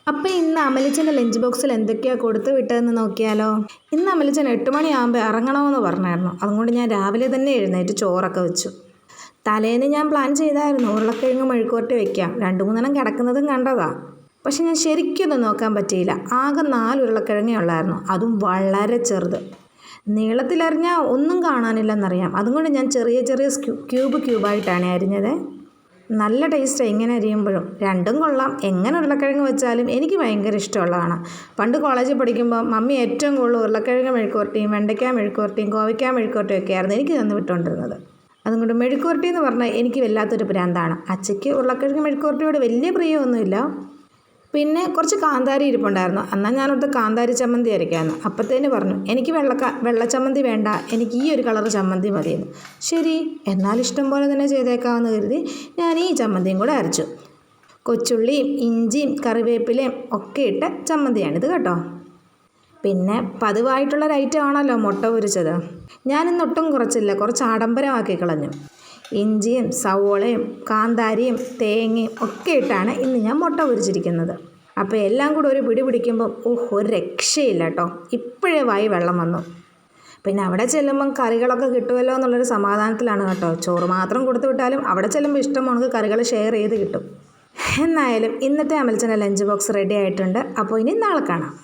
അപ്പോൾ ഇന്ന് അമലിച്ചൻ്റെ ലഞ്ച് ബോക്സിൽ എന്തൊക്കെയാണ് കൊടുത്ത് വിട്ടതെന്ന് നോക്കിയാലോ. ഇന്ന് അമലിച്ചൻ 8 മണിയാകുമ്പോൾ ഇറങ്ങണമെന്ന് പറഞ്ഞായിരുന്നു. അതുകൊണ്ട് ഞാൻ രാവിലെ തന്നെ എഴുന്നേറ്റ് ചോറൊക്കെ വെച്ചു. തലേന്ന് ഞാൻ പ്ലാൻ ചെയ്തായിരുന്നു ഉരുളക്കിഴങ്ങ് മെഴുക്കുവരട്ടി വയ്ക്കാം. 2-3 കിടക്കുന്നതും കണ്ടതാ. പക്ഷെ ഞാൻ ശരിക്കൊന്നും നോക്കാൻ പറ്റിയില്ല. ആകെ 4 ഉരുളക്കിഴങ്ങേ ഉള്ളായിരുന്നു, അതും വളരെ ചെറുത്. നീളത്തിലറിഞ്ഞാൽ ഒന്നും കാണാനില്ലെന്നറിയാം. അതുകൊണ്ട് ഞാൻ ചെറിയ ചെറിയ ക്യൂബായിട്ടാണ് അരിഞ്ഞത്. നല്ല ടേസ്റ്റാണ് ഇങ്ങനെ അരിയുമ്പോഴും. രണ്ടും കൊള്ളാം. എങ്ങനെ ഉരുളക്കിഴങ്ങ് വെച്ചാലും എനിക്ക് ഭയങ്കര ഇഷ്ടമുള്ളതാണ്. പണ്ട് കോളേജിൽ പഠിക്കുമ്പോൾ മമ്മി ഏറ്റവും കൂടുതൽ ഉരുളക്കിഴങ്ങ് മെഴുക്കുവരട്ടിയും വെണ്ടയ്ക്ക മെഴുക്കുവരട്ടിയും കോവയ്ക്ക മെഴുക്കുവരട്ടിയും ഒക്കെ ആയിരുന്നു എനിക്ക് തന്നു വിട്ടുകൊണ്ടിരുന്നത്. അതുകൊണ്ട് മെഴുക്കുവരട്ടി എന്ന് പറഞ്ഞാൽ എനിക്ക് വല്ലാത്തൊരു ഭ്രാന്താണ്. അച്ചയ്ക്ക് ഉരുളക്കിഴങ്ങ് മെഴുക്കുവരട്ടിയോട് വലിയ പ്രിയമൊന്നുമില്ല. പിന്നെ കുറച്ച് കാന്താരി ഇരിപ്പുണ്ടായിരുന്നു. എന്നാൽ ഞാനോർത്ത് കാന്താരി ചമ്മന്തി അരയ്ക്കാമെന്ന്. അപ്പത്തേന് പറഞ്ഞു എനിക്ക് വെള്ള ചമ്മന്തി വേണ്ട, എനിക്ക് ഈ ഒരു കളർ ചമ്മന്തി മതിയെന്ന്. ശരി, എന്നാൽ ഇഷ്ടം പോലെ തന്നെ ചെയ്തേക്കാമെന്ന് കരുതി ഞാൻ ഈ ചമ്മന്തിയും കൂടെ അരച്ചു. കൊച്ചുള്ളിയും ഇഞ്ചിയും കറിവേപ്പിലയും ഒക്കെ ഇട്ട ചമ്മന്തിയാണിത് കേട്ടോ. പിന്നെ പതിവായിട്ടുള്ളൊരു ഐറ്റം ആണല്ലോ മുട്ട പൊരിച്ചത്. ഞാനിന്നൊട്ടും കുറച്ചില്ല, കുറച്ച് ആഡംബരമാക്കി കളഞ്ഞു. ഇഞ്ചിയും സവോളയും കാന്താരിയും തേങ്ങയും ഒക്കെ ഇട്ടാണ് ഇന്ന് ഞാൻ മുട്ട പൊരിച്ചിരിക്കുന്നത്. അപ്പോൾ എല്ലാം കൂടെ ഒരു പിടി പിടിക്കുമ്പോൾ ഒരു രക്ഷയില്ല കേട്ടോ. ഇപ്പോഴേ വായി വെള്ളം വന്നു. പിന്നെ അവിടെ ചെല്ലുമ്പം കറികളൊക്കെ കിട്ടുമല്ലോ എന്നുള്ളൊരു സമാധാനത്തിലാണ് കേട്ടോ. ചോറ് മാത്രം കൊടുത്തു വിട്ടാലും അവിടെ ചെല്ലുമ്പോൾ ഇഷ്ടമാണെങ്കിൽ കറികൾ ഷെയർ ചെയ്ത് കിട്ടും. എന്നായാലും ഇന്നത്തെ അമൽച്ചൻ്റെ ലഞ്ച് ബോക്സ് റെഡി ആയിട്ടുണ്ട്. അപ്പോൾ ഇനി നാളെ കാണാം.